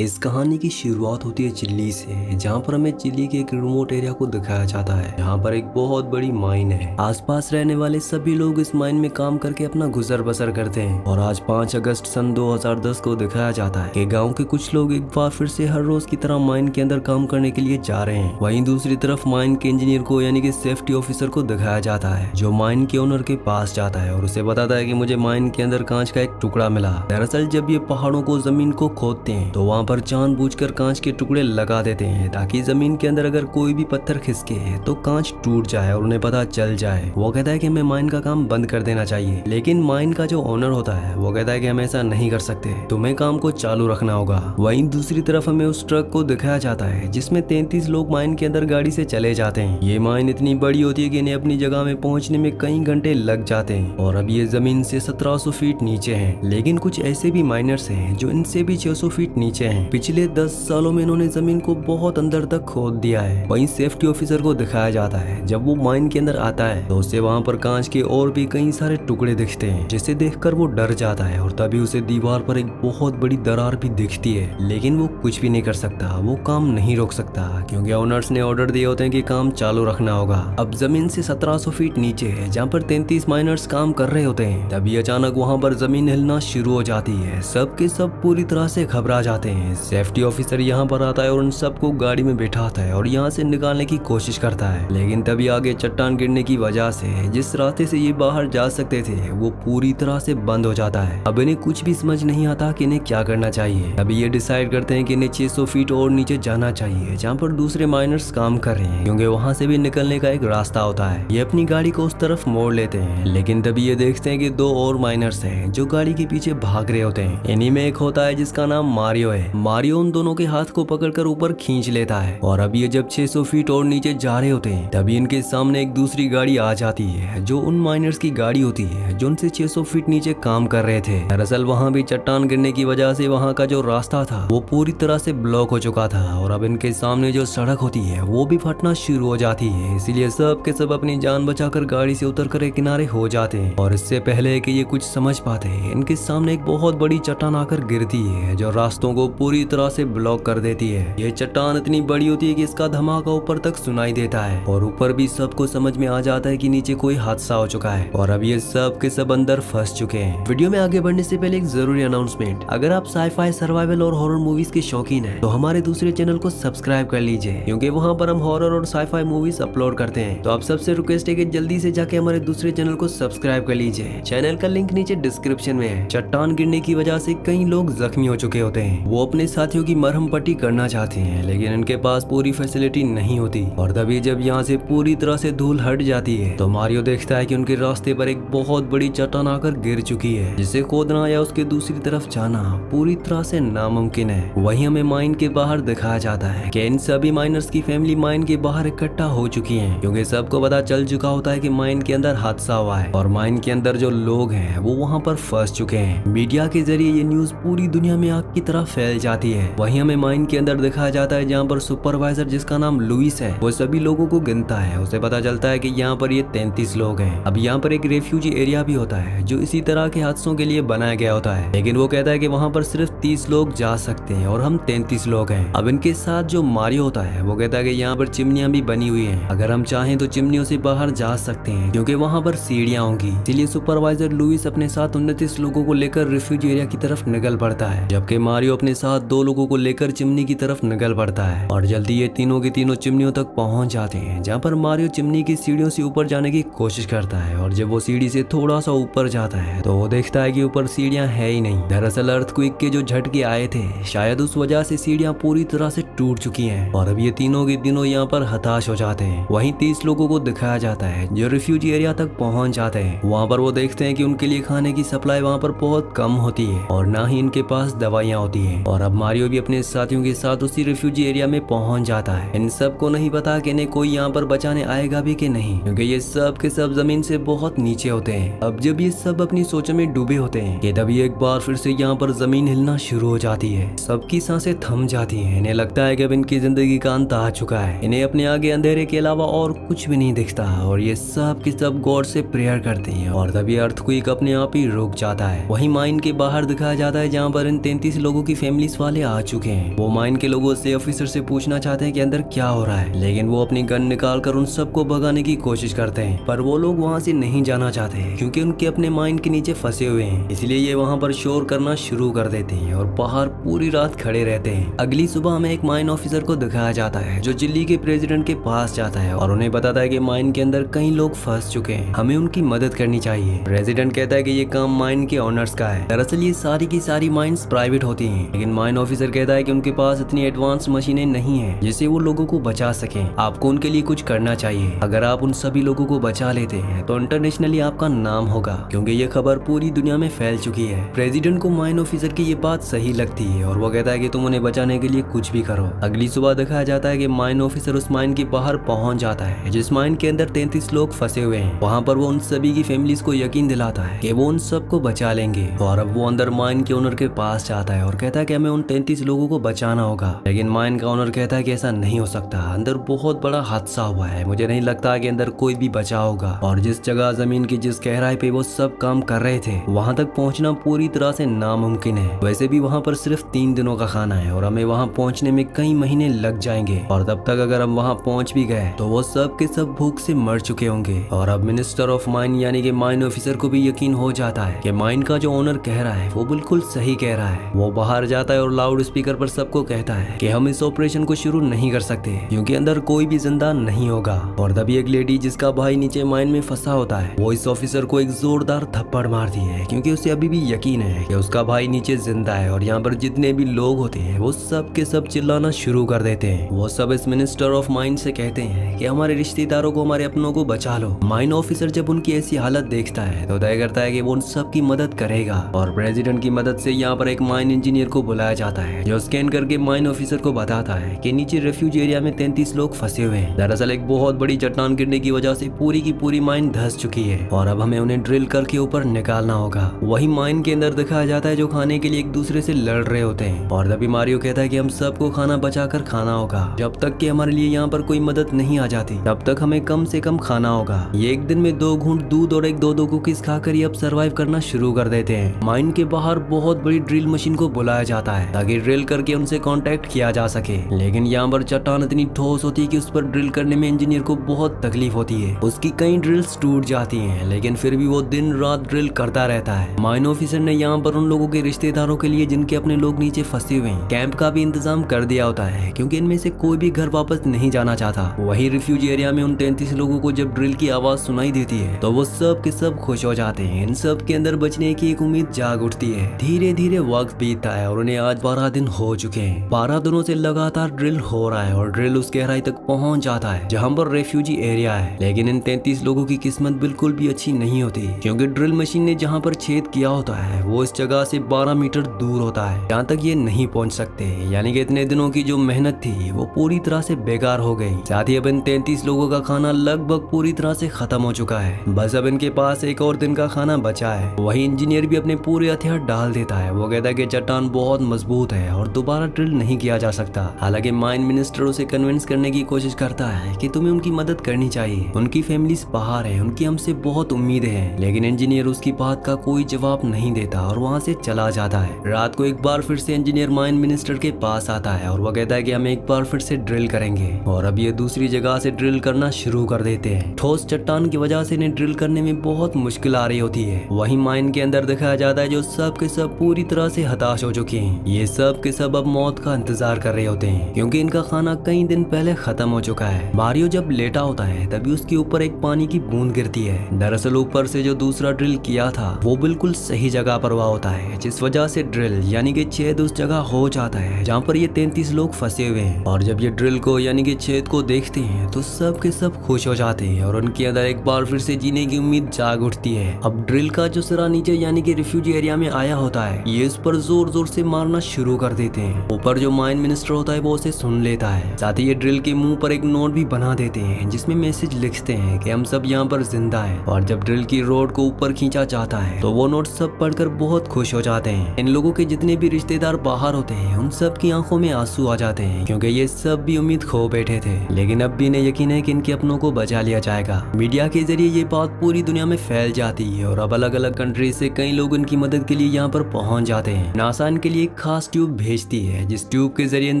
इस कहानी की शुरुआत होती है चिल्ली से, जहाँ पर हमें चिल्ली के एक रिमोट एरिया को दिखाया जाता है। यहाँ पर एक बहुत बड़ी माइन है। आसपास रहने वाले सभी लोग इस माइन में काम करके अपना गुजर बसर करते हैं। और आज 5 अगस्त सन 2010 को दिखाया जाता है कि गांव के कुछ लोग एक बार फिर से हर रोज की तरह माइन के अंदर काम करने के लिए जा रहे हैं। वहीं दूसरी तरफ माइन के इंजीनियर को यानी कि सेफ्टी ऑफिसर को दिखाया जाता है, जो माइन के ओनर के पास जाता है और उसे बताता है कि मुझे माइन के अंदर कांच का एक टुकड़ा मिला। दरअसल जब ये पहाड़ों को जमीन को खोदते हैं तो वहाँ पर जानबूझकर कांच के टुकड़े लगा देते हैं, ताकि जमीन के अंदर अगर कोई भी पत्थर खिसके तो कांच टूट जाए और उन्हें पता चल जाए। वो कहता है कि हमें माइन का काम बंद कर देना चाहिए, लेकिन माइन का जो ओनर होता है वो कहता है कि हम ऐसा नहीं कर सकते, तुम्हें काम को चालू रखना होगा। वहीं दूसरी तरफ हमें उस ट्रक को दिखाया जाता है जिसमें 33 लोग माइन के अंदर गाड़ी से चले जाते हैं। ये माइन इतनी बड़ी होती है कि इन्हें अपनी जगह में पहुंचने में कई घंटे लग जाते हैं और अब ये जमीन से 1700 फीट नीचे है। लेकिन कुछ ऐसे भी माइनर्स हैं जो इनसे भी 600 फीट नीचे हैं। पिछले 10 सालों में इन्होंने जमीन को बहुत अंदर तक खोद दिया है। वहीं सेफ्टी ऑफिसर को दिखाया जाता है, जब वो माइन के अंदर आता है तो उसे वहाँ पर कांच के और भी कई सारे टुकड़े दिखते हैं, जिसे देखकर वो डर जाता है और तभी उसे दीवार पर एक बहुत बड़ी दरार भी दिखती है। लेकिन वो कुछ भी नहीं कर सकता, वो काम नहीं रोक सकता, क्योंकि ओनर्स ने ऑर्डर दिए होते हैं कि काम चालू रखना होगा। अब जमीन से 1700 फीट नीचे है, जहाँ पर 33 माइनर्स काम कर रहे होते हैं, तभी अचानक वहाँ पर जमीन हिलना शुरू हो जाती है। सब के सब पूरी तरह से घबरा जाते हैं। सेफ्टी ऑफिसर यहाँ पर आता है और उन सबको गाड़ी में बैठाता है और यहाँ से निकालने की कोशिश करता है, लेकिन तभी आगे चट्टान गिरने की वजह से जिस रास्ते से ये बाहर जा सकते थे वो पूरी तरह से बंद हो जाता है। अब इन्हें कुछ भी समझ नहीं आता कि इन्हें क्या करना चाहिए। अभी ये डिसाइड करते हैं कि इन्हें 600 फीट और नीचे जाना चाहिए, जहाँ पर दूसरे माइनर्स काम कर रहे हैं, क्योंकि वहाँ से भी निकलने का एक रास्ता होता है। ये अपनी गाड़ी को उस तरफ मोड़ लेते हैं, लेकिन तभी ये देखते हैं कि 2 और माइनर्स हैं जो गाड़ी के पीछे भाग रहे होते हैं। इन्हीं में एक होता है जिसका नाम मारियो है। मारियो उन दोनों के हाथ को पकड़कर ऊपर खींच लेता है और अब ये जब 600 फीट और नीचे जा रहे होते हैं तभी इनके सामने एक दूसरी गाड़ी आ जाती है, जो उन माइनर्स की गाड़ी होती है जो उनसे 600 फीट नीचे काम कर रहे थे। दरअसल वहाँ भी चट्टान गिरने की वजह से वहाँ का जो रास्ता था वो पूरी तरह से ब्लॉक हो चुका था और अब इनके सामने जो सड़क होती है वो भी फटना शुरू हो जाती है। इसीलिए सब के सब अपनी जान बचाकर गाड़ी से उतरकर एक किनारे हो जाते हैं। और इससे पहले कि ये कुछ समझ पाते हैं, इनके सामने एक बहुत बड़ी चट्टान आकर गिरती है, जो रास्तों को पूरी तरह से ब्लॉक कर देती है। ये चट्टान इतनी बड़ी होती है कि इसका धमाका ऊपर तक सुनाई देता है और ऊपर भी सबको समझ में आ जाता है कि नीचे कोई हादसा हो चुका है और अब ये सब के सब अंदर फंस चुके हैं। वीडियो में आगे बढ़ने से पहले एक जरूरी अनाउंसमेंट, अगर आप साईफाई, सर्वाइवल और हॉरर मूवीज के शौकीन हैं तो हमारे दूसरे चैनल को सब्सक्राइब कर लीजिए, क्योंकि वहाँ पर हम हॉरर और साईफाई मूवीज अपलोड करते हैं। तो आप सबसे रिक्वेस्ट है कि जल्दी से जाके हमारे दूसरे चैनल को सब्सक्राइब कर लीजिए। चैनल का लिंक नीचे डिस्क्रिप्शन में है। चट्टान गिरने की वजह से कई लोग जख्मी हो चुके होते हैं। वो अपने साथियों की मरहम पट्टी करना चाहते हैं, लेकिन इनके पास पूरी फैसिलिटी नहीं होती। और तभी जब यहाँ से पूरी तरह से धूल हट जाती है तो मारियो देखता है कि उनके रास्ते पर एक बहुत बड़ी चट्टान आकर गिर चुकी है, जिसे खोदना या उसके दूसरी तरफ जाना पूरी तरह से नामुमकिन है। वहीं हमें माइन के बाहर दिखाया जाता है कि इन सभी माइनर्स की फैमिली माइन के बाहर इकट्ठा हो चुकी है, क्योंकि सबको पता चल चुका होता है कि माइन के अंदर हादसा हुआ है और माइन के अंदर जो लोग हैं वो वहाँ पर फंस चुके हैं। मीडिया के जरिए ये न्यूज पूरी दुनिया में आग की तरह फैल जाती है। वहीं हमें माइन के अंदर दिखाया जाता है जहाँ पर सुपरवाइजर, जिसका नाम लुइस है, वो सभी लोगों को गिनता है। उसे पता चलता है कि यहाँ पर ये 33 लोग हैं। अब यहाँ पर एक रेफ्यूजी एरिया भी होता है जो इसी तरह के हादसों के लिए बनाया गया होता है, लेकिन वो कहता है कि वहाँ पर सिर्फ 30 लोग जा सकते हैं और हम 33 लोग हैं। अब इनके साथ जो मारियो होता है वो कहता है कि यहाँ पर चिमनियां भी बनी हुई हैं, अगर हम चाहें तो चिमनियों से बाहर जा सकते हैं, क्योंकि वहाँ पर सीढ़ियां होंगी। इसलिए सुपरवाइजर लुइस अपने साथ 29 लोगों को लेकर रिफ्यूजी एरिया की तरफ निकल पड़ता है, जबकि मारियो अपने साथ 2 लोगों को लेकर चिमनी की तरफ निकल पड़ता है। और जल्दी ये तीनों की तीनों चिमनियों तक पहुंच जाते हैं, जहाँ पर मारियो चिमनी की सीढ़ियों से ऊपर जाने की कोशिश करता है और जब वो सीढ़ी से थोड़ा सा ऊपर जाता है तो वो देखता है कि ऊपर सीढ़ियां है ही नहीं। दरअसल अर्थक्वेक के जो झटके आए थे, शायद उस वजह से सीढ़ियां पूरी तरह से टूट चुकी हैं और अब ये तीनों के तीनों यहाँ पर हताश हो जाते हैं। वहीं 30 लोगों को दिखाया जाता है जो रिफ्यूजी एरिया तक पहुंच जाते हैं। वहाँ पर वो देखते हैं कि उनके लिए खाने की सप्लाई वहाँ पर बहुत कम होती है और ना ही इनके पास दवाइयाँ होती है। और अब मारियो भी अपने साथियों के साथ उसी रिफ्यूजी एरिया में पहुंच जाता है। इन सब को नहीं पता कि इन्हें कोई यहाँ पर बचाने आएगा भी कि नहीं, क्योंकि ये सब के सब जमीन से बहुत नीचे होते हैं। अब जब ये सब अपनी सोचों में डूबे होते हैं कि तभी एक बार फिर से यहाँ पर जमीन हिलना शुरू हो जाती है। सबकी सांसें थम जाती हैं। इन्हें लगता है कि अब इनकी जिंदगी का अंत आ चुका है। इन्हें अपने आगे अंधेरे के अलावा और कुछ भी नहीं दिखता और ये सब के सब गॉड से प्रेयर करते हैं और तभी अर्थक्वेक अपने आप ही रुक जाता है। वहीं माइन के बाहर दिखाया जाता है जहाँ पर इन 33 लोगों की फैमिली पुलिस वाले आ चुके हैं। वो माइन के लोगों से ऑफिसर से पूछना चाहते हैं कि अंदर क्या हो रहा है, लेकिन वो अपनी गन निकाल कर उन सबको भगाने की कोशिश करते हैं। पर वो लोग वहाँ से नहीं जाना चाहते क्योंकि उनके अपने माइन के नीचे फंसे हुए हैं, इसलिए ये वहाँ पर शोर करना शुरू कर देते हैं और बाहर पूरी रात खड़े रहते हैं। अगली सुबह हमें एक माइन ऑफिसर को दिखाया जाता है जो चिली के प्रेसिडेंट के पास जाता है और उन्हें बताता है कि माइन के अंदर कई लोग फंस चुके हैं, हमें उनकी मदद करनी चाहिए। प्रेसिडेंट कहता है कि ये काम माइन के ओनर्स का है। दरअसल ये सारी की सारी माइंस प्राइवेट होती हैं, लेकिन माइन ऑफिसर कहता है कि उनके पास इतनी एडवांस मशीनें नहीं है जिससे वो लोगों को बचा सकें। आपको उनके लिए कुछ करना चाहिए। अगर आप उन सभी लोगों को बचा लेते हैं तो इंटरनेशनली आपका नाम होगा, क्योंकि ये खबर पूरी दुनिया में फैल चुकी है। प्रेसिडेंट को माइन ऑफिसर की ये बात सही लगती है और वो कहता है कि तुम उन्हें बचाने के लिए कुछ भी करो। अगली सुबह दिखाया जाता है कि माइन ऑफिसर उस माइन के बाहर पहुंच जाता है जिस माइन के अंदर 33 लोग फंसे हुए हैं। वहाँ पर वो उन सभी की फैमिलीज को यकीन दिलाता है कि वो उन सबको बचा लेंगे। और अब वो अंदर माइन के ओनर के पास जाता है और कहता है कि हमें उन 33 लोगों को बचाना होगा, लेकिन माइन का ओनर कहता है कि ऐसा नहीं हो सकता, अंदर बहुत बड़ा हादसा हुआ है, मुझे नहीं लगता कि अंदर कोई भी बचा होगा। और जिस जगह जमीन की जिस गहराई पे वो सब काम कर रहे थे वहाँ तक पहुँचना पूरी तरह से नामुमकिन है। वैसे भी वहाँ पर सिर्फ 3 दिनों का खाना है और हमें वहाँ पहुँचने में कई महीने लग जाएंगे, और तब तक अगर हम वहाँ पहुँच भी गए तो वो सब के सब भूख से मर चुके होंगे। और अब मिनिस्टर ऑफ माइन यानी कि माइन ऑफिसर को भी यकीन हो जाता है कि माइन का जो ओनर कह रहा है वो बिल्कुल सही कह रहा है। वो बाहर जाता है और लाउड स्पीकर पर सबको कहता है कि हम इस ऑपरेशन को शुरू नहीं कर सकते क्योंकि अंदर कोई भी जिंदा नहीं होगा। और तभी एक लेडी जिसका भाई नीचे माइन में फंसा होता है वो इस ऑफिसर को एक जोरदार थप्पड़ मारती है क्योंकि उसे अभी भी यकीन है कि उसका भाई नीचे जिंदा है। और यहाँ पर जितने भी लोग होते हैं वो सब के सब चिल्लाना शुरू कर देते हैं। वो सब इस मिनिस्टर ऑफ माइन से कहते हैं कि हमारे रिश्तेदारों को, हमारे अपनों को बचा लो। माइन ऑफिसर जब उनकी ऐसी हालत देखता है तो तय करता है कि वो उन सब की मदद करेगा। और प्रेसिडेंट की मदद से यहाँ पर एक माइन इंजीनियर को बुलाया जाता है जो स्कैन करके माइन ऑफिसर को बताता है कि नीचे रेफ्यूज एरिया में 33 लोग फंसे हुए हैं। दरअसल एक बहुत बड़ी चट्टान गिरने की वजह से पूरी की पूरी माइन धंस चुकी है और अब हमें उन्हें ड्रिल करके ऊपर निकालना होगा। वही माइन के अंदर दिखाया जाता है जो खाने के लिए एक दूसरे से लड़ रहे होते हैं। और तभी मारियो कहता है कि हम सबको खाना बचा कर खाना होगा, जब तक कि हमारे लिए यहाँ पर कोई मदद नहीं आ जाती तब तक हमें कम से कम खाना होगा। ये एक दिन में 2 घूंट दूध और एक 2 कुकीज खाकर ये अब सर्वाइव करना शुरू कर देते हैं। माइन के बाहर बहुत बड़ी ड्रिल मशीन को बुलाया जाता है ताकि ड्रिल करके उनसे कांटेक्ट किया जा सके, लेकिन यहाँ पर चट्टान इतनी ठोस होती है कि उस पर ड्रिल करने में इंजीनियर को बहुत तकलीफ होती है। उसकी कई ड्रिल्स टूट जाती हैं, लेकिन फिर भी वो दिन रात ड्रिल करता रहता है। माइन ऑफिसर ने यहाँ पर उन लोगों के रिश्तेदारों के लिए जिनके अपने लोग नीचे फंसे हुए हैं कैंप का भी इंतजाम कर दिया होता है क्योंकि इनमें से कोई भी घर वापस नहीं जाना चाहता। वही रिफ्यूज एरिया में उन 33 लोगों को जब ड्रिल की आवाज सुनाई देती है तो वो सब के सब खुश हो जाते हैं। इन सब के अंदर बचने की एक उम्मीद जाग उठती है। धीरे धीरे वक्त बीतता है और उन्हें आज 12 दिन हो चुके हैं। 12 दिनों से लगातार ड्रिल हो रहा है और ड्रिल उस गहराई तक पहुंच जाता है जहां पर रेफ्यूजी एरिया है, लेकिन इन 33 लोगों की किस्मत बिल्कुल भी अच्छी नहीं होती क्योंकि ड्रिल मशीन ने जहां पर छेद किया होता है वो इस जगह से 12 मीटर दूर होता है जहाँ तक ये नहीं पहुँच सकते। यानी कि इतने दिनों की जो मेहनत थी वो पूरी तरह से बेकार हो गई। साथ ही अब इन 33 लोगों का खाना लगभग पूरी तरह से खत्म हो चुका है। बस अब इनके पास एक और दिन का खाना बचा है। वही इंजीनियर भी अपने पूरे हथियार डाल देता है। वो कहता है कि चट्टान बहुत मजबूत है और दोबारा ड्रिल नहीं किया जा सकता। हालांकि माइन मिनिस्टर उसे कन्विंस करने की कोशिश करता है कि तुम्हें उनकी मदद करनी चाहिए, उनकी फैमिलीज बाहर है, उनकी हमसे बहुत उम्मीदें हैं। लेकिन इंजीनियर उसकी बात का कोई जवाब नहीं देता और वहाँ से चला जाता है। रात को एक बार फिर से इंजीनियर माइन मिनिस्टर के पास आता है और वो कहता है कि हम एक बार फिर से ड्रिल करेंगे। और अब ये दूसरी जगह से ड्रिल करना शुरू कर देते हैं। ठोस चट्टान की वजह से इन्हें ड्रिल करने में बहुत मुश्किल आ रही होती है। वही माइन के अंदर दिखाया जाता है जो सब के सब पूरी तरह से हताश हो चुके हैं। ये सब के सब अब मौत का इंतजार कर रहे होते हैं क्योंकि इनका खाना कई दिन पहले खत्म हो चुका है। मारियो जब लेटा होता है तभी उसके ऊपर एक पानी की बूंद गिरती है। दरअसल ऊपर से जो दूसरा ड्रिल किया था वो बिल्कुल सही जगह पर हुआ होता है, जिस वजह से ड्रिल यानी कि छेद उस जगह हो जाता है जहाँ पर ये 33 लोग फंसे हुए हैं। और जब ये ड्रिल को यानी कि छेद को देखते हैं तो सब के सब खुश हो जाते हैं और उनके अंदर एक बार फिर से जीने की उम्मीद जाग उठती है। अब ड्रिल का जो सिरा नीचे यानी कि रिफ्यूजी एरिया में आया होता है ये इस पर जोर जोर से मारना शुरू कर देते हैं। ऊपर जो माइन मिनिस्टर होता है वो उसे सुन लेता है। साथ ही ये ड्रिल के मुंह पर एक नोट भी बना देते हैं जिसमें मैसेज लिखते हैं कि हम सब यहाँ पर जिंदा हैं। और जब ड्रिल की रोड को ऊपर खींचा जाता है तो वो नोट सब पढ़कर बहुत खुश हो जाते हैं। इन लोगों के जितने भी रिश्तेदार बाहर होते हैं उन सब की आंखों में आंसू आ जाते हैं क्योंकि ये सब भी उम्मीद खो बैठे थे, लेकिन अब भी इन्हें यकीन है कि इनके अपनों को बचा लिया जाएगा। मीडिया के जरिए ये बात पूरी दुनिया में फैल जाती है और अब अलग अलग कंट्री से कई लोग इनकी मदद के लिए यहाँ पर पहुंच जाते हैं। नासा इनके लिए एक खास ट्यूब भेजती है, जिस ट्यूब के जरिए इन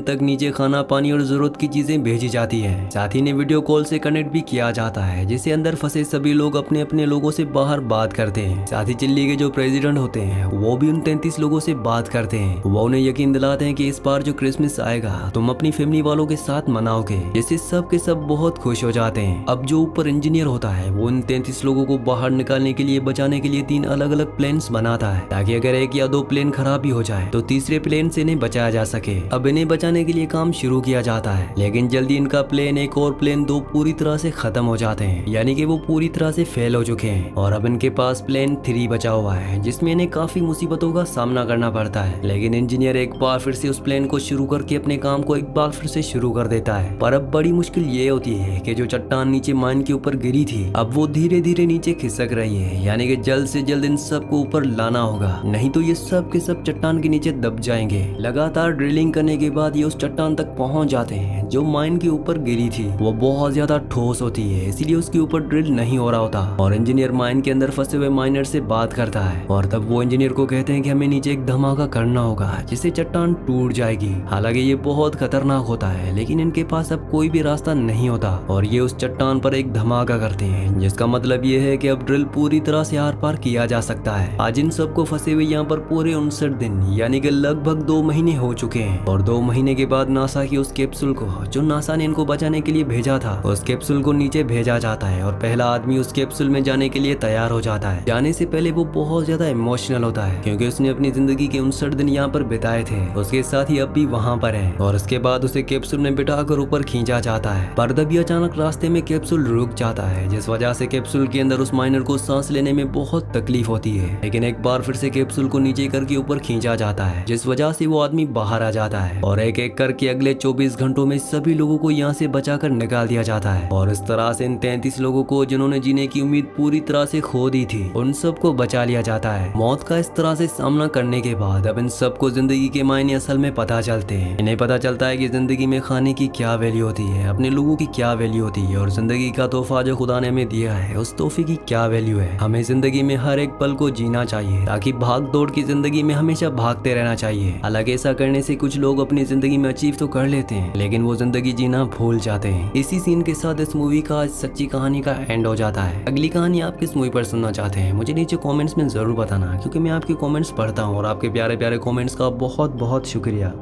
तक नीचे खाना, पानी और जरूरत की चीजें भेजी जाती है। साथ ही ने वीडियो कॉल से कनेक्ट भी किया जाता है, जिससे अंदर फंसे सभी लोग अपने अपने लोगों से बाहर बात करते हैं। साथ ही चिल्ली के जो प्रेसिडेंट होते हैं वो भी उन 33 लोगों से बात करते हैं। वो उन्हें यकीन दिलाते हैं कि इस बार जो क्रिसमस आएगा तुम अपनी फैमिली वालों के साथ मनाओगे, जिससे सब के सब बहुत खुश हो जाते हैं। अब जो ऊपर इंजीनियर होता है वो उन 33 लोगों को बाहर निकालने के लिए, बचाने के लिए 3 अलग अलग प्लेन्स बनाता है, ताकि अगर एक या 2 प्लेन खराब भी हो जाए तो तीसरे प्लेन से इन्हें बचाया जा सके। अब इन्हें बचाने के लिए काम शुरू किया जाता है, लेकिन जल्दी इनका प्लेन, एक और प्लेन 2 पूरी तरह से खत्म हो जाते हैं, यानी कि वो पूरी तरह से फेल हो चुके हैं। और अब इनके पास प्लेन 3 बचा हुआ है, जिसमें इन्हें काफी मुसीबतों का सामना करना पड़ता है। लेकिन इंजीनियर एक बार फिर से उस प्लेन को शुरू करके अपने काम को एक बार फिर से शुरू कर देता है। पर अब बड़ी मुश्किल ये होती है कि जो चट्टान नीचे माइन के ऊपर गिरी थी, अब वो धीरे धीरे नीचे खिसक रही है, यानी कि जल्द से जल्द इन सबको ऊपर लाना होगा, नहीं तो ये सब के सब चट्टान के नीचे दब जाएंगे। लगातार ड्रिलिंग करने के बाद ये उस चट्टान तक पहुंच जाते हैं जो माइन के ऊपर गिरी थी। वो बहुत ज्यादा ठोस होती है, इसीलिए उसके ऊपर ड्रिल नहीं हो रहा होता। और इंजीनियर माइन के अंदर फंसे हुए माइनर से बात करता है, और तब वो इंजीनियर को कहते हैं कि हमें नीचे एक धमाका करना होगा, जिससे चट्टान टूट जाएगी। हालांकि ये बहुत खतरनाक होता है, लेकिन इनके पास अब कोई भी रास्ता नहीं होता, और ये उस चट्टान पर एक धमाका करते हैं, जिसका मतलब ये है कि अब ड्रिल पूरी तरह से आर पार किया जा सकता है। आज इन सबको फंसे हुए यहाँ पर पूरे 59 दिन, यानी कि लगभग 2 महीने हो चुके हैं। और 2 महीने के बाद नासा की उस कैप्सूल को, जो नासा ने इनको बचाने के लिए भेजा था, उस कैप्सूल को नीचे भेजा जाता है, और पहला आदमी उस कैप्सूल में जाने के लिए तैयार हो जाता है। जाने से पहले वो बहुत ज्यादा इमोशनल होता है, क्योंकि उसने अपनी जिंदगी के 59 दिन यहाँ पर बिताए थे, उसके साथ ही अब भी वहाँ पर है। और उसके बाद उसे कैप्सूल में बिठाकर ऊपर खींचा जाता है, पर तभी अचानक रास्ते में कैप्सूल रुक जाता है, जिस वजह से कैप्सूल के अंदर उस माइनर को सांस लेने में बहुत तकलीफ होती है। लेकिन एक बार फिर से कैप्सूल को नीचे करके ऊपर खींचा जाता है, जिस वजह से वो आदमी बाहर आ जाता है, और एक एक करके अगले 24 घंटों में सभी लोगों को यहाँ से बचाकर निकाल दिया जाता है। और इस तरह से इन 33 लोगों को, जिन्होंने जीने की उम्मीद पूरी तरह से खो दी थी, उन सबको बचा लिया जाता है। मौत का इस तरह से सामना करने के बाद अब इन सबको जिंदगी के मायने असल में पता चलते हैं। इन्हें पता चलता है कि जिंदगी में खाने की क्या वैल्यू होती है, अपने लोगों की क्या वैल्यू होती है, और जिंदगी का तोहफा जो खुदा ने हमें दिया है, उस तोहफे की क्या वैल्यू है। हमें जिंदगी में हर एक पल को जीना चाहिए, ताकि भाग दौड़ की जिंदगी में हमेशा भागते रहना चाहिए। हालांकि ऐसा करने से कुछ लोग अपनी जिंदगी में अचीव तो कर लेते हैं, लेकिन वो जिंदगी जीना भूल जाते हैं। इसी सीन के साथ इस मूवी का सच्ची कहानी का एंड हो जाता है। अगली कहानी आप किस मूवी पर सुनना चाहते हैं मुझे नीचे कमेंट्स में जरूर बताना, क्योंकि मैं आपके कमेंट्स पढ़ता हूँ, और आपके प्यारे प्यारे कमेंट्स का बहुत बहुत शुक्रिया।